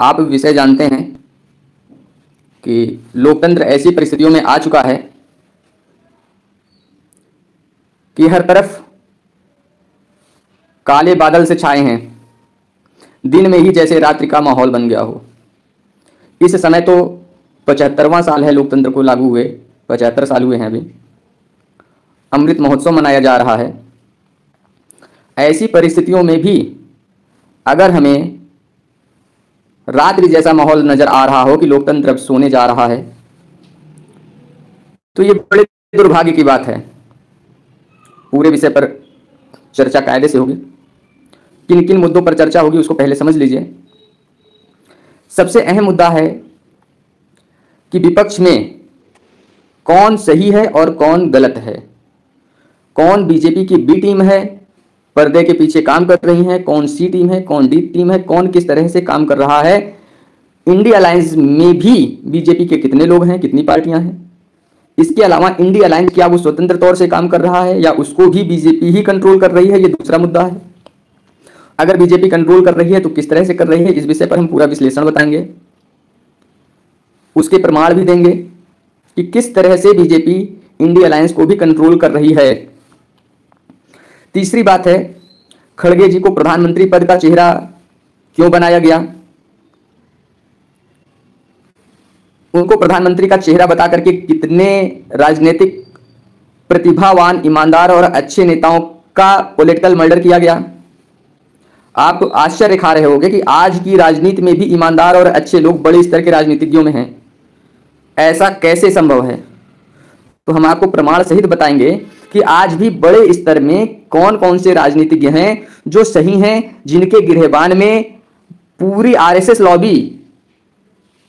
आप विषय जानते हैं कि लोकतंत्र ऐसी परिस्थितियों में आ चुका है कि हर तरफ काले बादल से छाए हैं, दिन में ही जैसे रात्रि का माहौल बन गया हो। इस समय तो 75वां साल है लोकतंत्र को लागू हुए, 75 साल हुए हैं अभी। अमृत महोत्सव मनाया जा रहा है। ऐसी परिस्थितियों में भी अगर हमें रात्रि जैसा माहौल नजर आ रहा हो कि लोकतंत्र अब सोने जा रहा है, तो ये बड़े दुर्भाग्य की बात है। पूरे विषय पर चर्चा कायदे से होगी। किन किन मुद्दों पर चर्चा होगी उसको पहले समझ लीजिए। सबसे अहम मुद्दा है कि विपक्ष में कौन सही है और कौन गलत है, कौन बीजेपी की बी टीम है, पर्दे के पीछे काम कर रही है, कौन सी टीम है, कौन डी टीम है, कौन किस तरह से काम कर रहा है। इंडिया अलायंस में भी बीजेपी के कितने लोग हैं, कितनी पार्टियां हैं। इसके अलावा इंडिया अलायंस क्या वो स्वतंत्र तौर से काम कर रहा है या उसको भी बीजेपी ही कंट्रोल कर रही है, ये दूसरा मुद्दा है। अगर बीजेपी कंट्रोल कर रही है तो किस तरह से कर रही है, इस विषय पर हम पूरा विश्लेषण बताएंगे। उसके प्रमाण भी देंगे कि किस तरह से बीजेपी इंडिया अलायंस को भी कंट्रोल कर रही है। तीसरी बात है, खड़गे जी को प्रधानमंत्री पद का चेहरा क्यों बनाया गया। उनको प्रधानमंत्री का चेहरा बता करके कितने राजनीतिक प्रतिभावान, ईमानदार और अच्छे नेताओं का पॉलिटिकल मर्डर किया गया। आप आश्चर्य खा रहे होंगे कि आज की राजनीति में भी ईमानदार और अच्छे लोग बड़े स्तर के राजनीतिज्ञों में हैं। ऐसा कैसे संभव है? तो हम आपको प्रमाण सहित बताएंगे कि आज भी बड़े स्तर में कौन कौन से राजनीतिज्ञ हैं जो सही हैं, जिनके गिरहबान में पूरी आरएसएस लॉबी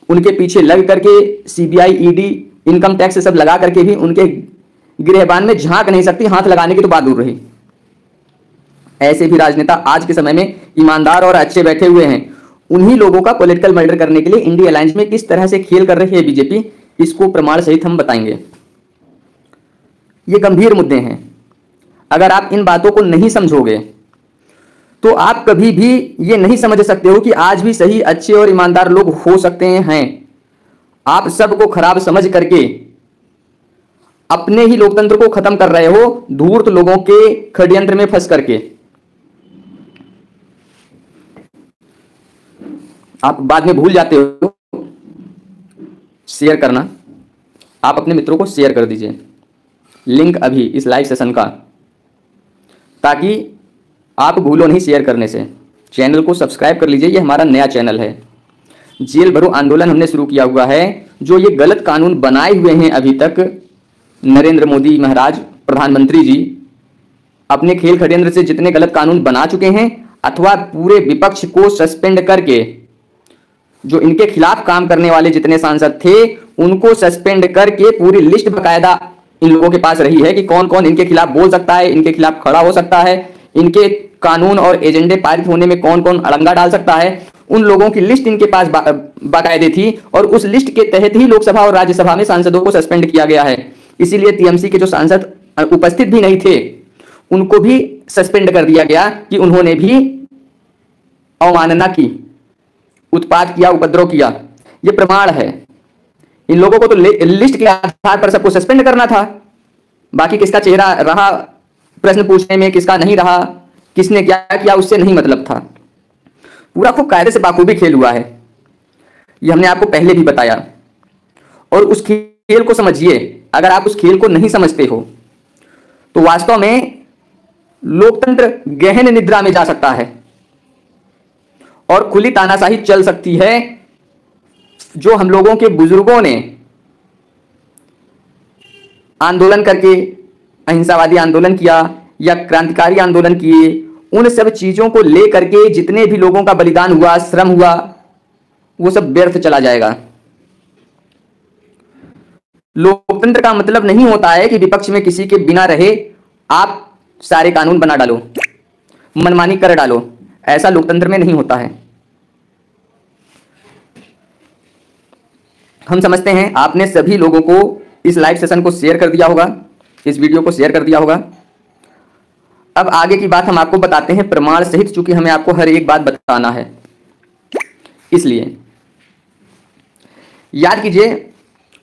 उनके पीछे लग करके, सीबीआई, ईडी, इनकम टैक्स सब लगा करके भी उनके गिरहबान में झांक नहीं सकती, हाथ लगाने की तो बात दूर रही। ऐसे भी राजनेता आज के समय में ईमानदार और अच्छे बैठे हुए हैं। उन्हीं लोगों का पॉलिटिकल मर्डर करने के लिए इंडिया अलायंस में किस तरह से खेल कर रही है बीजेपी, इसको प्रमाण सहित हम बताएंगे। ये गंभीर मुद्दे हैं। अगर आप इन बातों को नहीं समझोगे तो आप कभी भी ये नहीं समझ सकते हो कि आज भी सही, अच्छे और ईमानदार लोग हो सकते हैं। आप सबको खराब समझ करके अपने ही लोकतंत्र को खत्म कर रहे हो, धूर्त लोगों के षड्यंत्र में फंस करके। आप बाद में भूल जाते हो शेयर करना। आप अपने मित्रों को शेयर कर दीजिए लिंक अभी इस लाइव सेशन का, ताकि आप भूलो नहीं शेयर करने से। चैनल को सब्सक्राइब कर लीजिए, ये हमारा नया चैनल है। जेल भरो आंदोलन हमने शुरू किया हुआ है। जो ये गलत कानून बनाए हुए हैं अभी तक नरेंद्र मोदी महाराज, प्रधानमंत्री जी, अपने खेल षड्यंत्र से जितने गलत कानून बना चुके हैं अथवा पूरे विपक्ष को सस्पेंड करके, जो इनके खिलाफ काम करने वाले जितने सांसद थे उनको सस्पेंड करके पूरी लिस्ट बकायदा इन लोगों के पास रही है कि कौन कौन इनके खिलाफ बोल सकता है, इनके खिलाफ खड़ा हो सकता है, इनके कानून और एजेंडे पारित होने में कौन कौन अड़ंगा डाल सकता है। उन लोगों की लिस्ट इनके पास बाकायदे थी और उस लिस्ट के तहत ही लोकसभा और राज्यसभा में सांसदों को सस्पेंड किया गया है। इसीलिए टीएमसी के जो सांसद उपस्थित भी नहीं थे उनको भी सस्पेंड कर दिया गया कि उन्होंने भी अवमानना की, उत्पात किया, उपद्रव किया। ये प्रमाण है। इन लोगों को तो लिस्ट के आधार पर सबको सस्पेंड करना था। बाकी किसका चेहरा रहा प्रश्न पूछने में, किसका नहीं रहा, किसने क्या किया, उससे नहीं मतलब था। पूरा खूब कायदे से बाखूबी खेल हुआ है। ये हमने आपको पहले भी बताया। और उस खेल को समझिए। अगर आप उस खेल को नहीं समझते हो तो वास्तव में लोकतंत्र गहन निद्रा में जा सकता है और खुली तानाशाही चल सकती है। जो हम लोगों के बुजुर्गों ने आंदोलन करके अहिंसावादी आंदोलन किया या क्रांतिकारी आंदोलन किए, उन सब चीजों को लेकर के जितने भी लोगों का बलिदान हुआ, श्रम हुआ, वो सब व्यर्थ चला जाएगा। लोकतंत्र का मतलब नहीं होता है कि विपक्ष में किसी के बिना रहे आप सारे कानून बना डालो, मनमानी कर डालो। ऐसा लोकतंत्र में नहीं होता है। हम समझते हैं आपने सभी लोगों को इस लाइव सेशन को शेयर कर दिया होगा, इस वीडियो को शेयर कर दिया होगा। अब आगे की बात हम आपको बताते हैं प्रमाण सहित, चूंकि हमें आपको हर एक बात बताना है। इसलिए याद कीजिए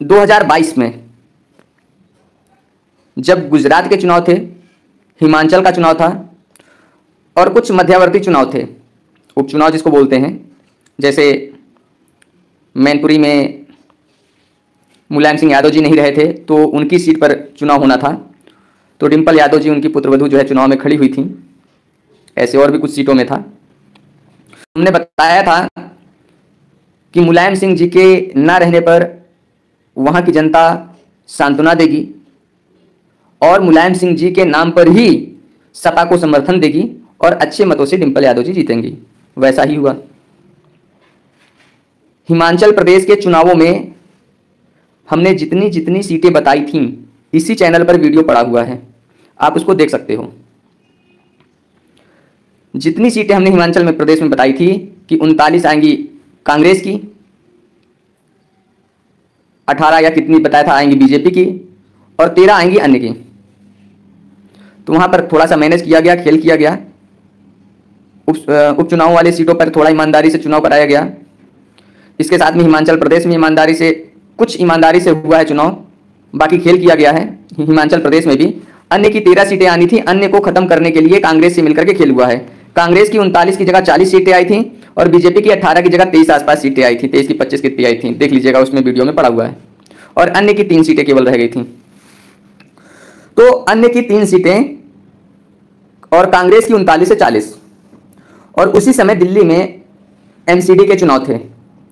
2022 में जब गुजरात के चुनाव थे, हिमाचल का चुनाव था और कुछ मध्यावर्ती चुनाव थे, उपचुनाव जिसको बोलते हैं, जैसे मैनपुरी में मुलायम सिंह यादव जी नहीं रहे थे तो उनकी सीट पर चुनाव होना था, तो डिम्पल यादव जी उनकी पुत्रवधू जो है चुनाव में खड़ी हुई थी। ऐसे और भी कुछ सीटों में था। हमने बताया था कि मुलायम सिंह जी के ना रहने पर वहां की जनता सांत्वना देगी और मुलायम सिंह जी के नाम पर ही सपा को समर्थन देगी और अच्छे मतों से डिम्पल यादव जी जीतेंगी। वैसा ही हुआ। हिमाचल प्रदेश के चुनावों में हमने जितनी जितनी सीटें बताई थीं, इसी चैनल पर वीडियो पड़ा हुआ है, आप उसको देख सकते हो। जितनी सीटें हमने हिमाचल में प्रदेश में बताई थी कि 39 आएंगी कांग्रेस की, 18 या कितनी बताया था आएंगी बीजेपी की और 13 आएंगी अन्य की। तो वहां पर थोड़ा सा मैनेज किया गया, खेल किया गया। उपचुनाव वाली सीटों पर थोड़ा ईमानदारी से चुनाव कराया गया। इसके साथ में हिमाचल प्रदेश में ईमानदारी से, कुछ ईमानदारी से हुआ है चुनाव, बाकी खेल किया गया है। हिमाचल प्रदेश में भी अन्य की 13 सीटें आनी थी, अन्य को खत्म करने के लिए कांग्रेस से मिलकर के खेल हुआ है। कांग्रेस की 39 की जगह 40 सीटें आई थी और बीजेपी की 18 की जगह 23 आसपास सीटें आई थी, 23 की 25 कितनी आई थी देख लीजिएगा, उसमें वीडियो में पड़ा हुआ है। और अन्य की 3 सीटें केवल रह गई थी। तो अन्य की 3 सीटें और कांग्रेस की 39 से 40। और उसी समय दिल्ली में एमसीडी के चुनाव थे,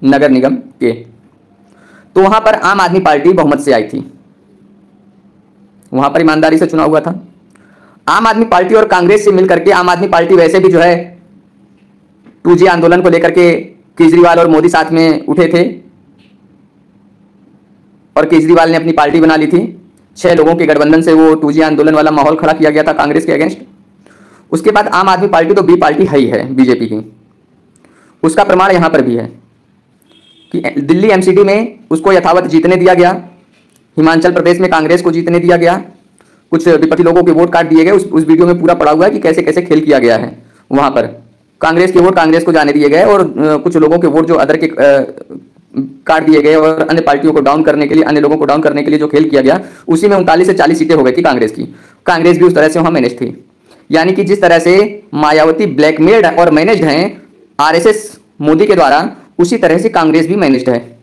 नगर निगम के, तो वहां पर आम आदमी पार्टी बहुमत से आई थी। वहां पर ईमानदारी से चुनाव हुआ था। आम आदमी पार्टी और कांग्रेस से मिलकर के आम आदमी पार्टी वैसे भी जो है 2G आंदोलन को लेकर के केजरीवाल और मोदी साथ में उठे थे और केजरीवाल ने अपनी पार्टी बना ली थी। 6 लोगों के गठबंधन से वो 2G आंदोलन वाला माहौल खड़ा किया गया था कांग्रेस के अगेंस्ट। उसके बाद आम आदमी पार्टी तो बी पार्टी है ही है बीजेपी की। उसका प्रमाण यहां पर भी है कि दिल्ली एमसीडी में उसको यथावत जीतने दिया गया, हिमाचल प्रदेश में कांग्रेस को जीतने दिया गया, कुछ विपक्षी लोगों के वोट काट दिए गए। उस वीडियो में पूरा पड़ा हुआ है कि कैसे कैसे खेल किया गया है। वहां पर कांग्रेस के वोट कांग्रेस को जाने दिए गए और कुछ लोगों के वोट जो अदर के काट दिए गए और अन्य पार्टियों को डाउन करने के लिए, अन्य लोगों को डाउन करने के लिए जो खेल किया गया, उसी में 39 से 40 सीटें हो गई थी कांग्रेस की। कांग्रेस भी उस तरह से वहां मैनेज थी। यानी कि जिस तरह से मायावती ब्लैकमेल्ड और मैनेज्ड हैं आरएसएस मोदी के द्वारा, उसी तरह से कांग्रेस भी मैनेज्ड है,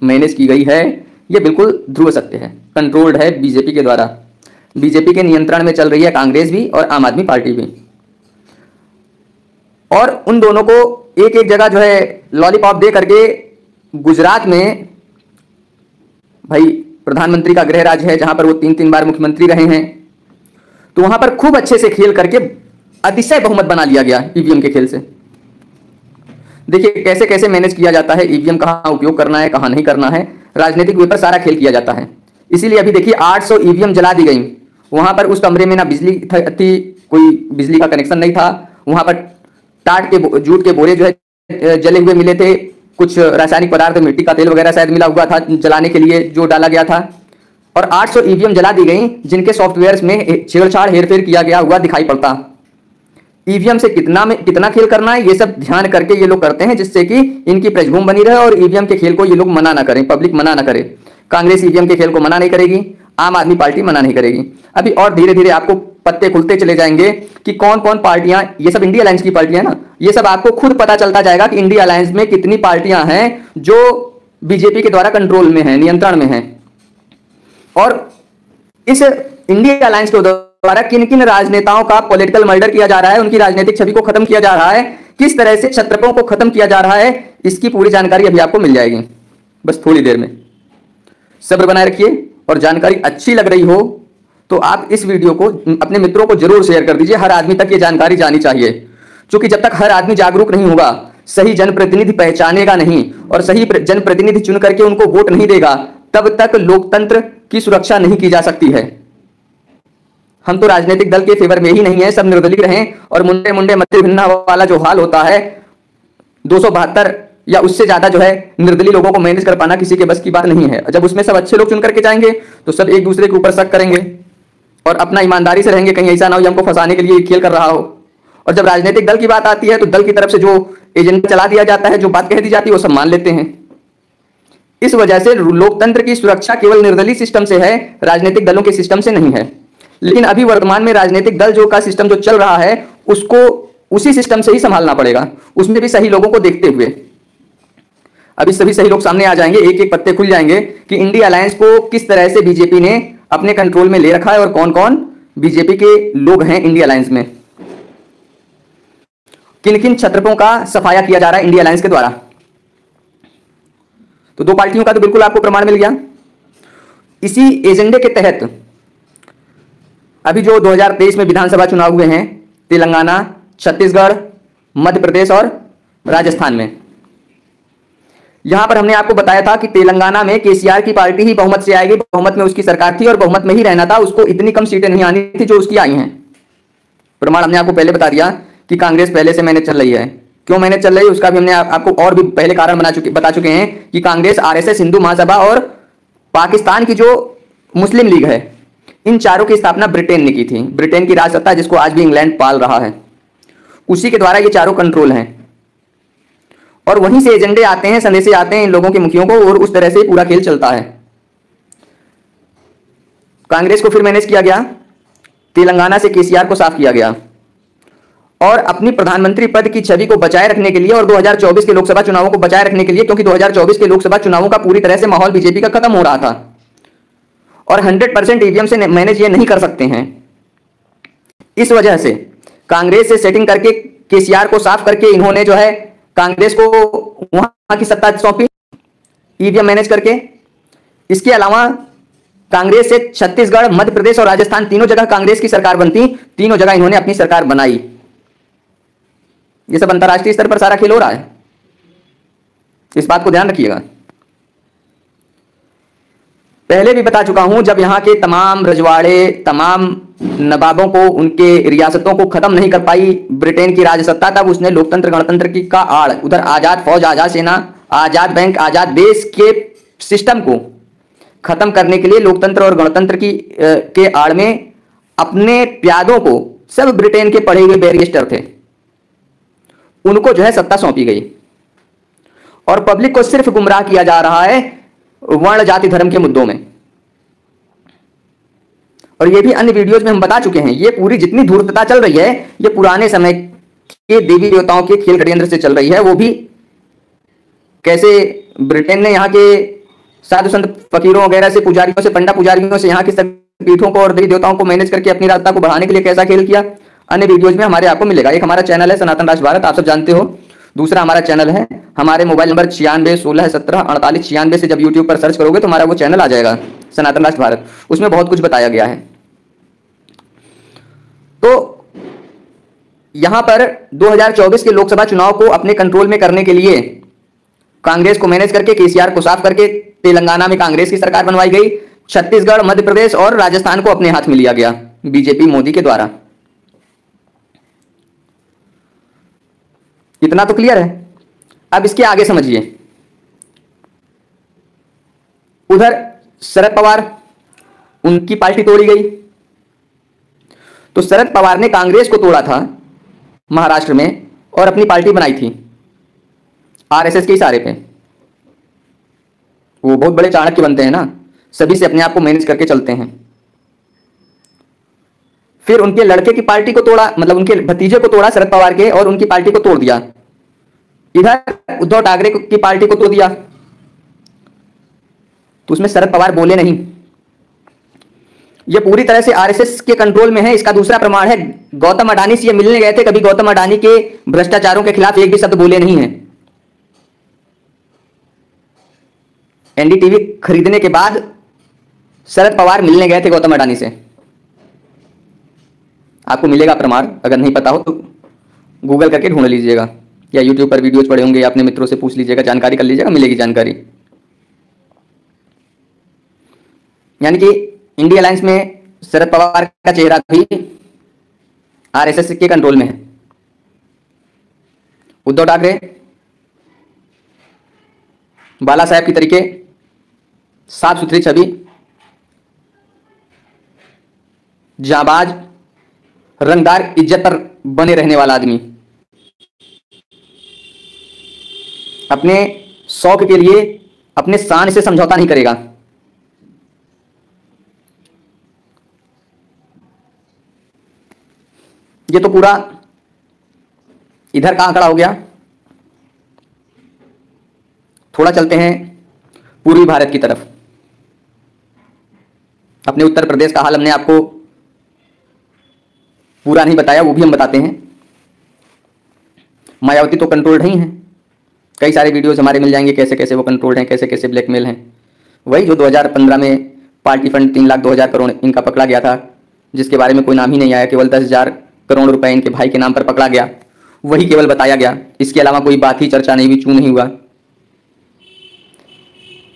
मैनेज की गई है। यह बिल्कुल ध्रुव सत्य है। कंट्रोल्ड है बीजेपी के द्वारा। बीजेपी के नियंत्रण में चल रही है कांग्रेस भी और आम आदमी पार्टी भी। और उन दोनों को एक एक जगह जो है लॉलीपॉप दे करके, गुजरात में भाई प्रधानमंत्री का गृह राज्य है, जहां पर वो 3-3 बार मुख्यमंत्री रहे हैं, तो वहां पर खूब अच्छे से खेल करके अतिशय बहुमत बना लिया गया ईवीएम के खेल से। देखिए कैसे कैसे मैनेज किया जाता है, ईवीएम कहां उपयोग करना है, कहां नहीं करना है, राजनीतिक वे पर सारा खेल किया जाता है। इसीलिए अभी देखिए 800 ईवीएम जला दी गई। वहां पर उस कमरे में ना बिजली थी, कोई बिजली का कनेक्शन नहीं था। वहां पर टाट के जूट के बोरे जो है जले हुए मिले थे, कुछ रासायनिक पदार्थ, मिट्टी का तेल वगैरह शायद मिला हुआ था जलाने के लिए जो डाला गया था। और 800 ईवीएम जला दी गई जिनके सॉफ्टवेयर में छेड़छाड़ हेरफेर किया गया हुआ दिखाई पड़ता। ईवीएम से कितना खेल करना है, ये सब ध्यान करके ये लोग करते हैं, जिससे कि इनकी पृष्ठभूमि बनी रहे और ईवीएम के खेल को ये लोग मना ना करें, पब्लिक मना ना करे। कांग्रेस ईवीएम के खेल को मना नहीं करेगी, आम आदमी पार्टी मना नहीं करेगी। अभी और धीरे धीरे आपको पत्ते खुलते चले जाएंगे कि कौन कौन पार्टियां, ये सब इंडिया अलायंस की पार्टियां ना, ये सब आपको खुद पता चलता जाएगा कि इंडिया अलायंस में कितनी पार्टियां हैं जो बीजेपी के द्वारा कंट्रोल में है, नियंत्रण में है। और इस इंडिया अलायंस के द्वारा किन किन राजनेताओं का पॉलिटिकल मर्डर किया जा रहा है, उनकी राजनीतिक छवि को खत्म किया जा रहा है, किस तरह से क्षत्रपों को खत्म किया जा रहा है, इसकी पूरी जानकारी अभी आपको मिल जाएगी बस थोड़ी देर में। सब्र बनाए रखिए और जानकारी अच्छी लग रही हो तो आप इस वीडियो को अपने मित्रों को जरूर शेयर कर दीजिए। हर आदमी तक ये जानकारी जानी चाहिए, क्योंकि जब तक हर आदमी जागरूक नहीं होगा, सही जनप्रतिनिधि पहचानेगा नहीं और सही जनप्रतिनिधि चुन करके उनको वोट नहीं देगा, तब तक लोकतंत्र की सुरक्षा नहीं की जा सकती है। हम तो राजनीतिक दल के फेवर में ही नहीं है, सब निर्दलीय रहें और मुंडे मुंडे मते भिन्ना वाला जो हाल होता है, 272 या उससे ज्यादा जो है निर्दलीय लोगों को मैनेज कर पाना किसी के बस की बात नहीं है। जब उसमें सब अच्छे लोग चुन करके जाएंगे तो सब एक दूसरे के ऊपर शक करेंगे और अपना ईमानदारी से रहेंगे, कहीं ऐसा ना हो हमको फंसाने के लिए खेल कर रहा हो। और जब राजनीतिक दल की बात आती है तो दल की तरफ से जो एजेंडा चला दिया जाता है, जो बात कह दी जाती है, वो सब मान लेते हैं। इस वजह से लोकतंत्र की सुरक्षा केवल निर्दलीय सिस्टम से है, राजनीतिक दलों के सिस्टम से नहीं है। लेकिन अभी वर्तमान में राजनीतिक दल जो का सिस्टम जो चल रहा है उसको उसी सिस्टम से ही संभालना पड़ेगा, उसमें भी सही लोगों को देखते हुए। अभी सभी सही लोग सामने आ जाएंगे, एक एक पत्ते खुल जाएंगे कि इंडिया अलायंस को किस तरह से बीजेपी ने अपने कंट्रोल में ले रखा है और कौन कौन बीजेपी के लोग हैं इंडिया अलायंस में, किन किन छत्रपों का सफाया किया जा रहा है इंडिया अलायंस के द्वारा। तो दो पार्टियों का तो बिल्कुल आपको प्रमाण मिल गया। इसी एजेंडे के तहत अभी जो 2023 में विधानसभा चुनाव हुए हैं तेलंगाना, छत्तीसगढ़, मध्य प्रदेश और राजस्थान में, यहां पर हमने आपको बताया था कि तेलंगाना में केसीआर की पार्टी ही बहुमत से आएगी, बहुमत में उसकी सरकार थी और बहुमत में ही रहना था, उसको इतनी कम सीटें नहीं आनी थी जो उसकी आई हैं। प्रमाण हमने आपको पहले बता दिया कि कांग्रेस पहले से मैनेज चल रही है। क्यों मैनेज चल रही है उसका भी हमने आपको और भी पहले कारण बता चुके हैं कि कांग्रेस, आरएसएस, हिंदू महासभा और पाकिस्तान की जो मुस्लिम लीग है, इन चारों की स्थापना ब्रिटेन ने की थी। ब्रिटेन की राजसत्ता जिसको आज भी इंग्लैंड पाल रहा है, उसी के द्वारा ये चारों कंट्रोल हैं और वहीं से एजेंडे आते हैं, संदेशे आते हैं इन लोगों के मुखियों को और उस तरह से पूरा खेल चलता है। कांग्रेस को फिर मैनेज किया गया, तेलंगाना से केसीआर को साफ किया गया और अपनी प्रधानमंत्री पद की छवि को बचाए रखने के लिए और 2024 के लोकसभा चुनावों को बचाए रखने के लिए, क्योंकि 2024 के लोकसभा चुनावों का पूरी तरह से माहौल बीजेपी का खत्म हो रहा था और 100% ईवीएम से मैनेज ये नहीं कर सकते हैं। इस वजह से कांग्रेस से सेटिंग करके केसीआर को साफ करके इन्होंने जो है कांग्रेस को वहां की सत्ता सौंपी ईवीएम मैनेज करके। इसके अलावा कांग्रेस से छत्तीसगढ़, मध्य प्रदेश और राजस्थान तीनों जगह कांग्रेस की सरकार बनती, तीनों जगह इन्होंने अपनी सरकार बनाई। ये सब अंतरराष्ट्रीय स्तर पर सारा खेल हो रहा है, इस बात को ध्यान रखिएगा। पहले भी बता चुका हूं, जब यहां के तमाम रजवाड़े, तमाम नवाबों को, उनके रियासतों को खत्म नहीं कर पाई ब्रिटेन की राजसत्ता, तब उसने लोकतंत्र गणतंत्र की का आड़, उधर आजाद फौज, आजाद सेना, आजाद बैंक, आजाद देश के सिस्टम को खत्म करने के लिए लोकतंत्र और गणतंत्र के आड़ में अपने प्यादों को, सब ब्रिटेन के पढ़े हुए बैरिस्टर थे, उनको जो है सत्ता सौंपी गई और पब्लिक को सिर्फ गुमराह किया जा रहा है वर्ण, जाति, धर्म के मुद्दों में। और ये भी अन्य वीडियोज में हम बता चुके हैं, ये पूरी जितनी धूर्तता चल रही है ये पुराने समय के देवी देवताओं के खेल षड्यंत्र से चल रही है। वो भी कैसे ब्रिटेन ने यहाँ के साधु संत फकीरों वगैरह से, पुजारियों से, पंडा पुजारियों से यहाँ की पीठों को और देवी देवताओं को मैनेज करके अपनी रास्ता को बढ़ाने के लिए कैसा खेल किया, अन्य वीडियोज में हमारे आपको मिलेगा। एक हमारा चैनल है सनातन राष्ट्र भारत, आप सब जानते हो। दूसरा हमारा चैनल है, हमारे मोबाइल नंबर 9616174896 से जब यूट्यूब पर सर्च करोगे तो हमारा वो चैनल आ जाएगा, सनातन राष्ट्र भारत, उसमें बहुत कुछ बताया गया है। तो यहां पर 2024 के लोकसभा चुनाव को अपने कंट्रोल में करने के लिए कांग्रेस को मैनेज करके, केसीआर को साफ करके तेलंगाना में कांग्रेस की सरकार बनवाई गई, छत्तीसगढ़, मध्य प्रदेश और राजस्थान को अपने हाथ में लिया गया बीजेपी मोदी के द्वारा। इतना तो क्लियर है। अब इसके आगे समझिए, उधर शरद पवार, उनकी पार्टी तोड़ी गई। तो शरद पवार ने कांग्रेस को तोड़ा था महाराष्ट्र में और अपनी पार्टी बनाई थी आरएसएस के इशारे पे। वो बहुत बड़े चाणक्य बनते हैं ना, सभी से अपने आप को मैनेज करके चलते हैं। फिर उनके लड़के की पार्टी को तोड़ा, मतलब उनके भतीजे को तोड़ा शरद पवार के, और उनकी पार्टी को तोड़ दिया। इधर उद्धव ठाकरे की पार्टी को तोड़ दिया, तो उसमें शरद पवार बोले नहीं। ये पूरी तरह से आरएसएस के कंट्रोल में है। इसका दूसरा प्रमाण है, गौतम अडानी से ये मिलने गए थे, कभी गौतम अडानी के भ्रष्टाचारों के खिलाफ एक भी शब्द बोले नहीं है। एनडीटीवी खरीदने के बाद शरद पवार मिलने गए थे गौतम अडानी से। आपको मिलेगा प्रमाण, अगर नहीं पता हो तो गूगल करके ढूंढ लीजिएगा, या यूट्यूब पर वीडियोज पड़े होंगे, या अपने मित्रों से पूछ लीजिएगा, जानकारी कर लीजिएगा, मिलेगी जानकारी। यानी कि इंडिया अलायंस में शरद पवार का चेहरा भी आरएसएस के कंट्रोल में है। उद्धव ठाकरे बाला साहब की तरीके साफ सुथरी छवि, जाबाज, रंगदार, इज्जत पर बने रहने वाला आदमी, अपने शौक के लिए अपने शान से समझौता नहीं करेगा। ये तो पूरा इधर का आंकड़ा हो गया। थोड़ा चलते हैं पूर्वी भारत की तरफ। अपने उत्तर प्रदेश का हाल हमने आपको पूरा नहीं बताया, वो भी हम बताते हैं। मायावती तो कंट्रोल्ड ही हैं। कई सारे वीडियोस हमारे मिल जाएंगे कैसे कैसे वो कंट्रोल्ड हैं, कैसे कैसे ब्लैकमेल हैं। वही जो 2015 में पार्टी फंड 3,02,000 करोड़ इनका पकड़ा गया था, जिसके बारे में कोई नाम ही नहीं आया, केवल 10,000 करोड़ रुपए इनके भाई के नाम पर पकड़ा गया, वही केवल बताया गया। इसके अलावा कोई बात ही चर्चा नहीं हुई, चू नहीं हुआ।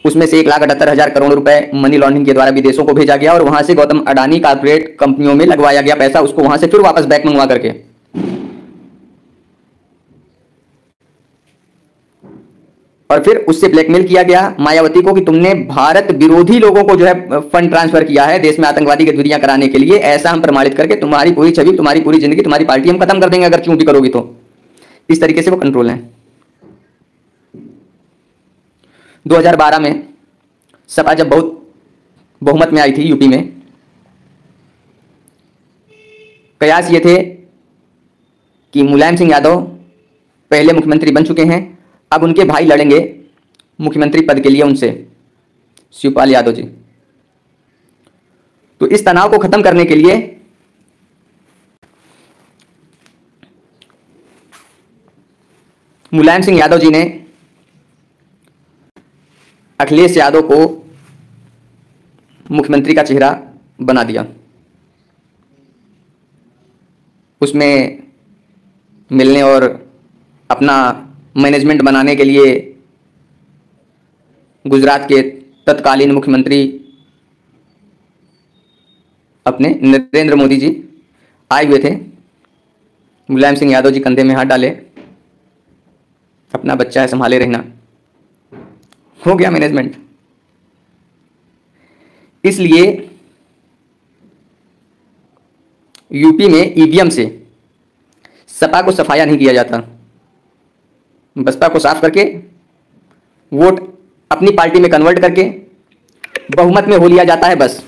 उसमें से 1,78,000 करोड़ रुपए मनी लॉन्ड्रिंग के द्वारा विदेशों को भेजा गया और वहां से गौतम अडानी कॉर्पोरेट कंपनियों में लगवाया गया पैसा, उसको वहां से फिर वापस बैक मंगवा करके। और फिर उससे ब्लैकमेल किया गया मायावती को कि तुमने भारत विरोधी लोगों को जो है फंड ट्रांसफर किया है देश में आतंकवादी गतिविधियां कराने के लिए, ऐसा हम प्रमाणित करके तुम्हारी पूरी छवि, तुम्हारी पूरी जिंदगी, तुम्हारी पार्टी हम खत्म कर देंगे अगर चूं भी करोगी तो। इस तरीके से वो कंट्रोल है। 2012 में सपा जब बहुत बहुमत में आई थी यूपी में, कयास ये थे कि मुलायम सिंह यादव पहले मुख्यमंत्री बन चुके हैं, अब उनके भाई लड़ेंगे मुख्यमंत्री पद के लिए उनसे, शिवपाल यादव जी। तो इस तनाव को खत्म करने के लिए मुलायम सिंह यादव जी ने अखिलेश यादव को मुख्यमंत्री का चेहरा बना दिया। उसमें मिलने और अपना मैनेजमेंट बनाने के लिए गुजरात के तत्कालीन मुख्यमंत्री अपने नरेंद्र मोदी जी आए हुए थे। मुलायम सिंह यादव जी कंधे में हाथ डाले, अपना बच्चा है संभाले रहना, हो गया मैनेजमेंट। इसलिए यूपी में ईवीएम से सपा को सफाया नहीं किया जाता, बसपा को साफ करके वोट अपनी पार्टी में कन्वर्ट करके बहुमत में हो लिया जाता है बस।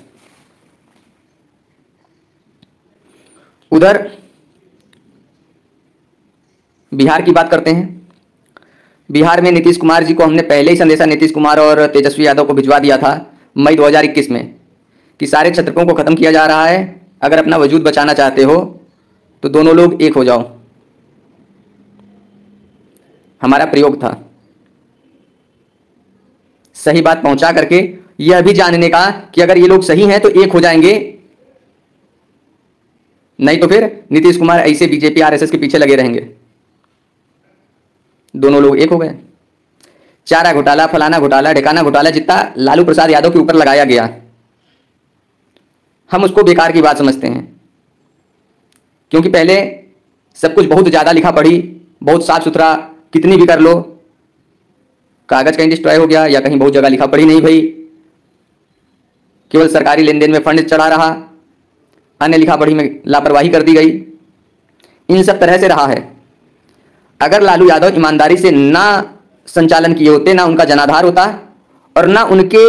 उधर बिहार की बात करते हैं। बिहार में नीतीश कुमार जी को हमने पहले ही संदेशा नीतीश कुमार और तेजस्वी यादव को भिजवा दिया था मई 2021 में कि सारे क्षत्रपों को खत्म किया जा रहा है, अगर अपना वजूद बचाना चाहते हो तो दोनों लोग एक हो जाओ। हमारा प्रयोग था सही बात पहुंचा करके यह भी जानने का कि अगर ये लोग सही हैं तो एक हो जाएंगे, नहीं तो फिर नीतीश कुमार ऐसे बीजेपी आरएसएस के पीछे लगे रहेंगे। दोनों लोग एक हो गए। चारा घोटाला, फलाना घोटाला, ढिकाना घोटाला, जितना लालू प्रसाद यादव के ऊपर लगाया गया हम उसको बेकार की बात समझते हैं, क्योंकि पहले सब कुछ बहुत ज्यादा लिखा पढ़ी, बहुत साफ सुथरा, कितनी भी कर लो, कागज कहीं डिस्ट्रॉय हो गया या कहीं बहुत जगह लिखा पढ़ी नहीं भाई, केवल सरकारी लेन देन में फंड चढ़ा रहा, अन्य लिखा पढ़ी में लापरवाही कर दी गई। इन सब तरह से रहा है। अगर लालू यादव ईमानदारी से ना संचालन किए होते, ना उनका जनाधार होता और ना उनके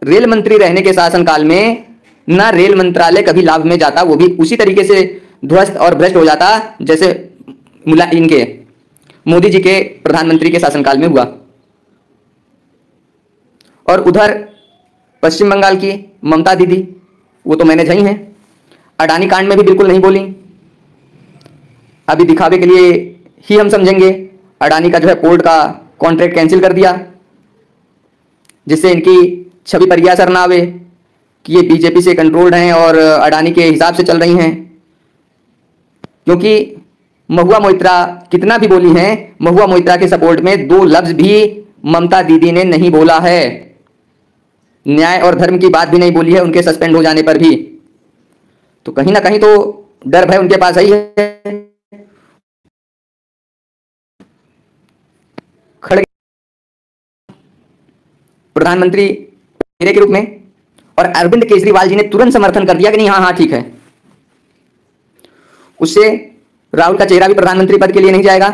रेल मंत्री रहने के शासनकाल में ना रेल मंत्रालय कभी लाभ में जाता, वो भी उसी तरीके से ध्वस्त और भ्रष्ट हो जाता जैसे इनके मोदी जी के प्रधानमंत्री के शासनकाल में हुआ। और उधर पश्चिम बंगाल की ममता दीदी, वो तो मैनेज ही हैं, अडानी कांड में भी बिल्कुल नहीं बोली। अभी दिखावे के लिए ही हम समझेंगे अडानी का जो है पोर्ट का कॉन्ट्रैक्ट कैंसिल कर दिया, जिससे इनकी छवि पर यह असर ना आवे कि ये बीजेपी से कंट्रोल्ड हैं और अडानी के हिसाब से चल रही हैं। क्योंकि महुआ मोइत्रा कितना भी बोली हैं, महुआ मोइत्रा के सपोर्ट में दो लफ्ज भी ममता दीदी ने नहीं बोला है, न्याय और धर्म की बात भी नहीं बोली है उनके सस्पेंड हो जाने पर भी। तो कहीं ना कहीं तो डर भय उनके पास ही है। खड़गे प्रधानमंत्री के रूप में, और अरविंद केजरीवाल जी ने तुरंत समर्थन कर दिया कि नहीं, हाँ हाँ ठीक है। उससे राहुल का चेहरा भी प्रधानमंत्री पद के लिए नहीं जाएगा।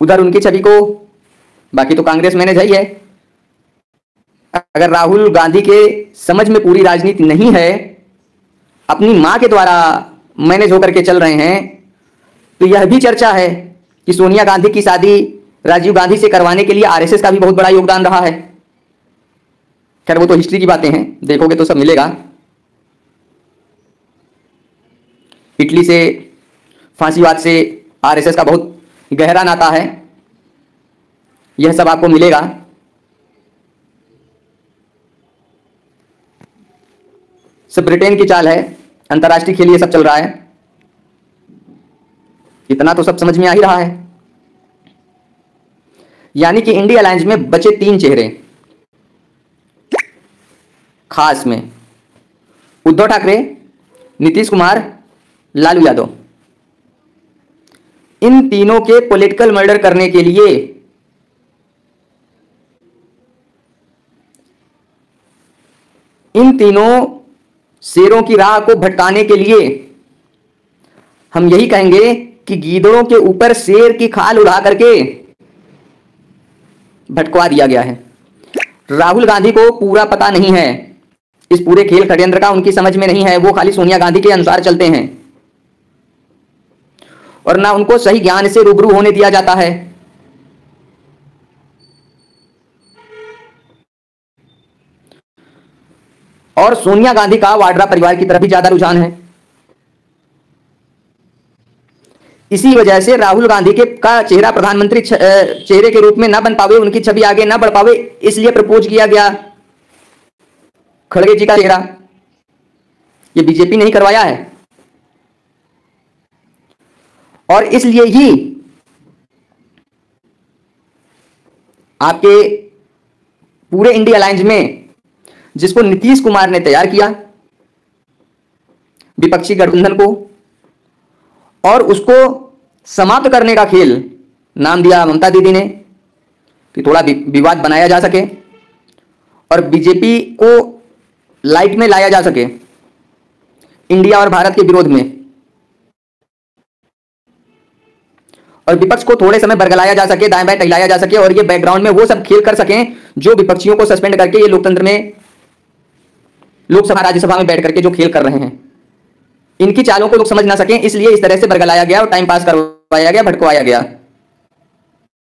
उधर उनकी छवि को बाकी तो कांग्रेस मैनेज है ही है। अगर राहुल गांधी के समझ में पूरी राजनीति नहीं है, अपनी मां के द्वारा मैनेज होकर के चल रहे हैं, तो यह भी चर्चा है कि सोनिया गांधी की शादी राजीव गांधी से करवाने के लिए आरएसएस का भी बहुत बड़ा योगदान रहा है। खैर वो तो हिस्ट्री की बातें हैं, देखोगे तो सब मिलेगा। इटली से, फांसीवाद से आरएसएस का बहुत गहरा नाता है, यह सब आपको मिलेगा। सब ब्रिटेन की चाल है, अंतर्राष्ट्रीय खेल ये सब चल रहा है, इतना तो सब समझ में आ ही रहा है। यानी कि इंडिया अलायंस में बचे 3 चेहरे, खास में उद्धव ठाकरे, नीतीश कुमार, लालू यादव। इन तीनों के पॉलिटिकल मर्डर करने के लिए इन तीनों शेरों की राह को भटकाने के लिए हम यही कहेंगे कि गीदड़ों के ऊपर शेर की खाल उड़ा करके भटकवा दिया गया है। राहुल गांधी को पूरा पता नहीं है इस पूरे खेल षड्यंत्र का, उनकी समझ में नहीं है, वो खाली सोनिया गांधी के अनुसार चलते हैं और ना उनको सही ज्ञान से रूबरू होने दिया जाता है। और सोनिया गांधी का वाड्रा परिवार की तरफ भी ज्यादा रुझान है। इसी वजह से राहुल गांधी के का चेहरा प्रधानमंत्री चेहरे के रूप में ना बन पावे, उनकी छवि आगे ना बढ़ पावे, इसलिए प्रपोज किया गया खड़गे जी का चेहरा। ये बीजेपी ने ही करवाया है और इसलिए ही आपके पूरे इंडिया अलायंस में, जिसको नीतीश कुमार ने तैयार किया विपक्षी गठबंधन को, और उसको समाप्त करने का खेल नाम दिया ममता दीदी ने कि थोड़ा विवाद बनाया जा सके और बीजेपी को लाइट में लाया जा सके इंडिया और भारत के विरोध में, और विपक्ष को थोड़े समय बरगलाया जा सके, दाएं बाएं टहलाया जा सके और ये बैकग्राउंड में वो सब खेल कर सकें जो विपक्षियों को सस्पेंड करके ये लोकतंत्र में, लोकसभा राज्यसभा में बैठ करके जो खेल कर रहे हैं, इनकी चालों को लोग समझ ना सकें, इसलिए इस तरह से बरगलाया गया और टाइम पास करवाया गया, भटकवाया गया।